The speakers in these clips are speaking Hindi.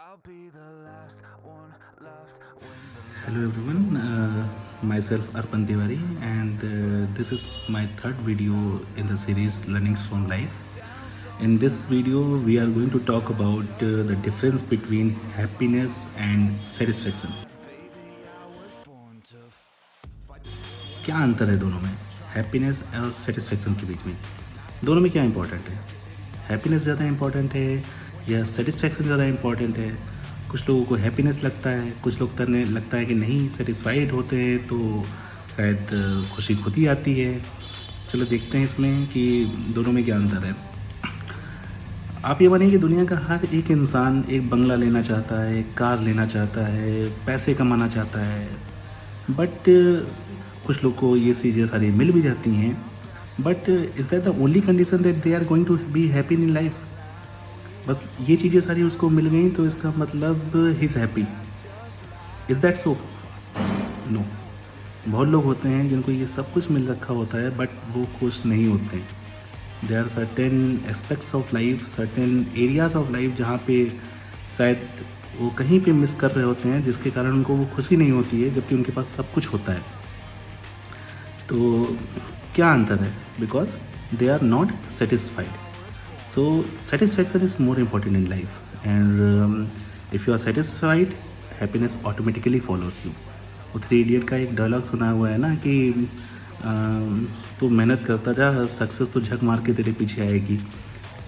Hello everyone, myself Arpan Tiwari, and this is my third video in the series Learnings from Life. In this video, we are going to talk about the difference between happiness and satisfaction. क्या अंतर है दोनों में, हैप्पीनेस और सेटिस्फेक्शन के बीच में? दोनों में क्या इंपॉर्टेंट है? हैप्पीनेस ज़्यादा इंपॉर्टेंट है या सेटिस्फेक्शन ज़्यादा इंपॉर्टेंट है? कुछ लोगों को हैप्पीनेस लगता है, कुछ लोग करने लगता है कि नहीं, सेटिस्फाइड होते हैं तो शायद खुशी खुद ही आती है। चलो देखते हैं इसमें कि दोनों में क्या अंतर है। आप ये मानिए कि दुनिया का हर एक इंसान एक बंगला लेना चाहता है, एक कार लेना चाहता है, पैसे कमाना चाहता है, बट कुछ लोग को ये चीज़ें सारी मिल भी जाती हैं, but is that the only condition that they are going to be happy in life? बस ये चीज़ें सारी उसको मिल गई तो इसका मतलब ही is happy? Is that so? No. बहुत लोग होते हैं जिनको ये सब कुछ मिल रखा होता है बट वो खुश नहीं होते हैं। There are certain aspects of life, certain areas of life जहाँ पे शायद वो कहीं पे मिस कर रहे होते हैं, जिसके कारण उनको वो खुशी नहीं होती है, जबकि उनके पास सब कुछ होता है। तो क्या अंतर है? Because they are not satisfied. So satisfaction is more important in life, and if you are satisfied, happiness automatically follows you. वो थ्री इडियट का एक डायलॉग सुना हुआ है ना कि तू मेहनत करता जा, सक्सेस तो झक मार के तेरे पीछे आएगी।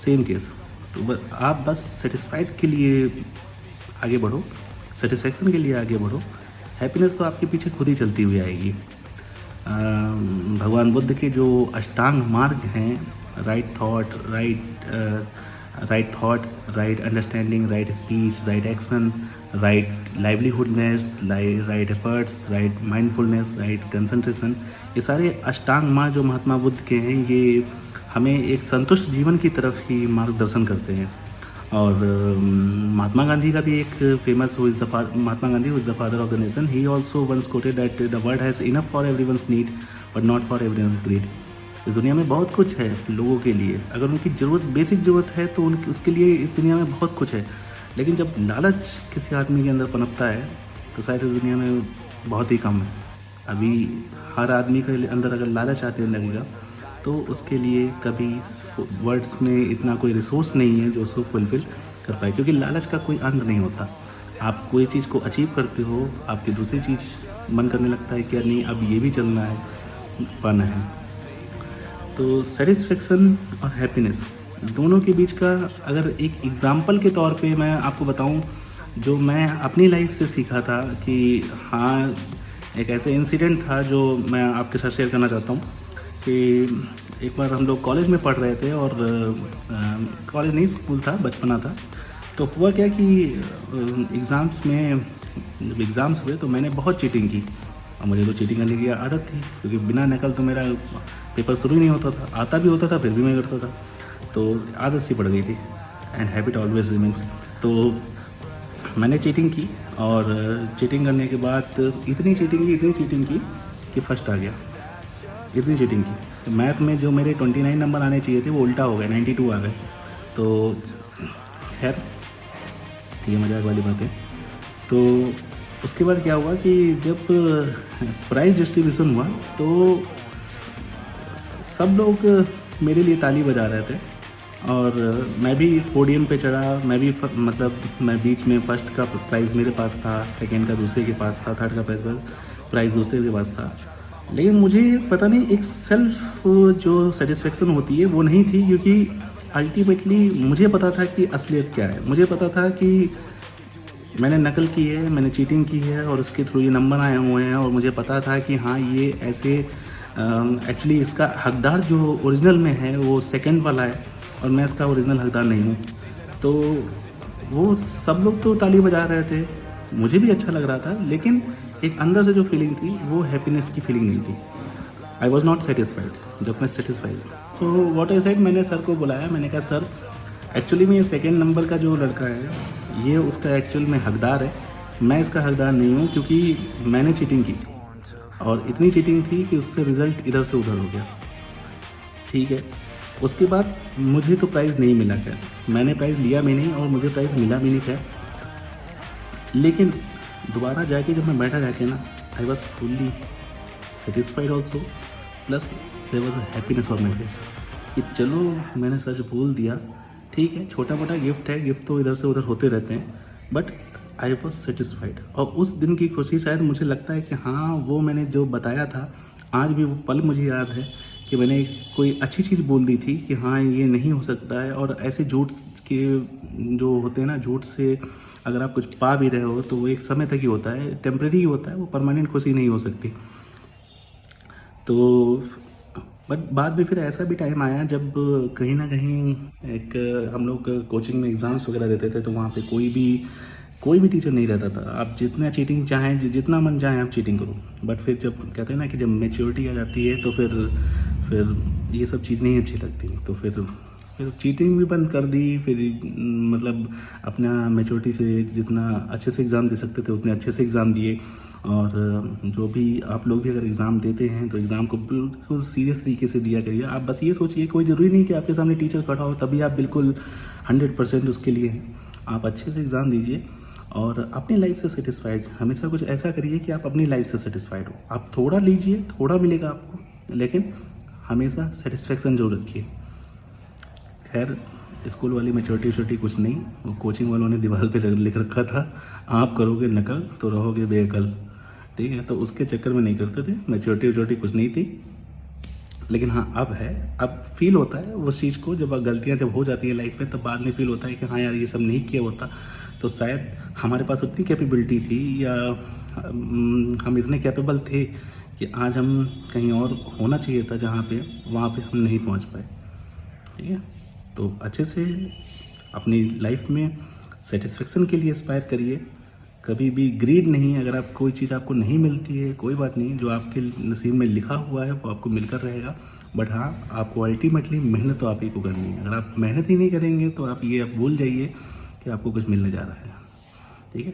Same case. तो आप बस सेटिस्फाइड के लिए आगे बढ़ो, सेटिस्फैक्शन के लिए आगे बढ़ो, हैप्पीनेस तो आपके पीछे खुद ही चलती हुई आएगी। भगवान बुद्ध के जो अष्टांग मार्ग हैं, right thought, right understanding, right speech, right action, right livelihoodness, right efforts, right mindfulness, right concentration, ये सारे अष्टांग मार्ग जो महात्मा बुद्ध के हैं, ये हमें एक संतुष्ट जीवन की तरफ ही मार्गदर्शन करते हैं। और महात्मा गांधी का भी एक famous Mahatma Gandhi who is the father of the nation, he also once quoted that the world has enough for everyone's need but not for everyone's greed. इस दुनिया में बहुत कुछ है लोगों के लिए, अगर उनकी ज़रूरत, बेसिक ज़रूरत है तो उसके लिए इस दुनिया में बहुत कुछ है, लेकिन जब लालच किसी आदमी के अंदर पनपता है तो शायद इस दुनिया में बहुत ही कम है। अभी हर आदमी के अंदर अगर लालच आने लगेगा तो उसके लिए कभी वर्ड्स में इतना कोई रिसोर्स नहीं है जो उसको फुलफ़िल कर पाए, क्योंकि लालच का कोई अंत नहीं होता। आप कोई चीज़ को अचीव करते हो, आपकी दूसरी चीज़ मन करने लगता है कि नहीं अब ये भी चलना है, पाना है। तो सेटिस्फेक्शन और हैप्पीनेस दोनों के बीच का अगर एक एग्ज़ाम्पल के तौर पे मैं आपको बताऊं, जो मैं अपनी लाइफ से सीखा था कि हाँ, एक ऐसे इंसिडेंट था जो मैं आपके साथ शेयर करना चाहता हूँ कि एक बार हम लोग कॉलेज में पढ़ रहे थे, और कॉलेज नहीं, स्कूल था, बचपना था। तो हुआ क्या कि एग्ज़ाम्स में जब एग्ज़ाम्स हुए तो मैंने बहुत चीटिंग की, और मुझे तो चीटिंग करने की आदत थी, क्योंकि बिना नकल तो मेरा पेपर शुरू ही नहीं होता था। आता भी होता था फिर भी मैं करता था, तो आदत सी पड़ गई थी, एंड हैबिट ऑलवेज रिमेंस। तो मैंने चीटिंग की, और चीटिंग करने के बाद इतनी चीटिंग की कि फर्स्ट आ गया। इतनी चीटिंग की तो मैथ में जो मेरे 29 नंबर आने चाहिए थे वो उल्टा हो गए, 92 आ गए। तो खैर ये मजाक वाली बात है। तो उसके बाद क्या हुआ कि जब प्राइज़ डिस्ट्रीब्यूशन हुआ तो सब लोग मेरे लिए ताली बजा रहे थे, और मैं भी पोडियम पे चढ़ा। मैं भी मैं बीच में फर्स्ट का प्राइज़ मेरे पास था, सेकंड का दूसरे के पास था, थर्ड का प्राइज़ दूसरे के पास था। लेकिन मुझे पता नहीं, एक सेल्फ जो सेटिस्फेक्शन होती है वो नहीं थी, क्योंकि अल्टीमेटली मुझे पता था कि असलियत क्या है। मुझे पता था कि मैंने नकल की है, मैंने चीटिंग की है, और उसके थ्रू ये नंबर आए हुए हैं, और मुझे पता था कि हाँ ये ऐसे एक्चुअली इसका हकदार जो ओरिजिनल में है वो सेकंड वाला है, और मैं इसका ओरिजिनल हकदार नहीं हूँ। तो वो सब लोग तो ताली बजा रहे थे, मुझे भी अच्छा लग रहा था, लेकिन एक अंदर से जो फीलिंग थी वो हैप्पीनेस की फीलिंग नहीं थी। I was not satisfied. जब मैं satisfied, so what I said, मैंने सर को बुलाया, मैंने कहा सर एक्चुअली में ये सेकेंड नंबर का जो लड़का है ये उसका एक्चुअल में हकदार है, मैं इसका हकदार नहीं हूँ, क्योंकि मैंने चीटिंग की थी, और इतनी चीटिंग थी कि उससे रिज़ल्ट इधर से उधर हो गया। ठीक है, उसके बाद मुझे तो प्राइज़ नहीं मिला। खैर मैंने प्राइज़ लिया भी नहीं और मुझे प्राइज़ मिला भी नहीं। खैर लेकिन दोबारा जाके जब मैं बैठा जाके ना, I was fully satisfied also, plus there was a happiness on my face कि चलो मैंने सच बोल दिया, ठीक है छोटा मोटा गिफ्ट है, गिफ्ट तो इधर से उधर होते रहते हैं, बट आई वॉज सेटिस्फाइड। और उस दिन की खुशी शायद मुझे लगता है कि हाँ, वो मैंने जो बताया था, आज भी वो पल मुझे याद है कि मैंने कोई अच्छी चीज़ बोल दी थी कि हाँ ये नहीं हो सकता है। और ऐसे झूठ के जो होते हैं ना, झूठ से अगर आप कुछ पा भी रहे हो तो वो एक समय तक ही होता है, टेम्प्रेरी होता है, वो परमानेंट खुशी नहीं हो सकती। तो बट बाद में फिर ऐसा भी टाइम आया जब कहीं ना कहीं एक हम लोग कोचिंग में एग्ज़ाम्स वगैरह देते थे, तो वहाँ पे कोई भी टीचर नहीं रहता था। आप जितना चीटिंग चाहें, जितना मन चाहे आप चीटिंग करो, बट फिर जब कहते हैं ना कि जब मेच्योरिटी आ जाती है तो फिर ये सब चीज़ नहीं अच्छी लगती। तो फिर चीटिंग भी बंद कर दी। फिर मतलब अपना मेच्योरिटी से जितना अच्छे से एग्ज़ाम दे सकते थे उतने अच्छे से एग्ज़ाम दिए। और जो भी आप लोग भी अगर एग्ज़ाम देते हैं तो एग्ज़ाम को बिल्कुल सीरियस तरीके से दिया करिए। आप बस ये सोचिए, कोई ज़रूरी नहीं कि आपके सामने टीचर खड़ा हो तभी आप बिल्कुल 100% उसके लिए हैं। आप अच्छे से एग्ज़ाम दीजिए और अपनी लाइफ से सेटिस्फाइड हमेशा कुछ ऐसा करिए कि आप अपनी लाइफ से सेटिस्फाइड हो। आप थोड़ा लीजिए, थोड़ा मिलेगा आपको, लेकिन हमेशा सेटिस्फेक्शन जरूर रखिए। खैर, स्कूल वाली मैच्योरिटी कुछ नहीं, वो कोचिंग वालों ने दीवार पे लिख रखा था, आप करोगे नकल तो रहोगे बेअकल। ठीक है, तो उसके चक्कर में नहीं करते थे। मैच्योरिटी कुछ नहीं थी, लेकिन हाँ अब है। अब फील होता है उस चीज़ को, जब गलतियाँ जब हो जाती है लाइफ में, तब बाद में फील होता है कि हाँ यार ये सब नहीं किया होता तो शायद हमारे पास उतनी कैपेबिलिटी थी, या हम इतने कैपेबल थे कि आज हम कहीं और होना चाहिए था जहाँ पे, वहाँ पे हम नहीं पहुँच पाए। ठीक है, तो अच्छे से अपनी लाइफ में सेटिस्फेक्शन के लिए एस्पायर करिए। कभी भी ग्रीड नहीं। अगर आप कोई चीज़ आपको नहीं मिलती है, कोई बात नहीं, जो आपके नसीब में लिखा हुआ है वो आपको मिलकर रहेगा। बट हाँ, आपको अल्टीमेटली मेहनत तो आप ही को करनी है। अगर आप मेहनत ही नहीं करेंगे तो आप भूल जाइए कि आपको कुछ मिलने जा रहा है। ठीक है।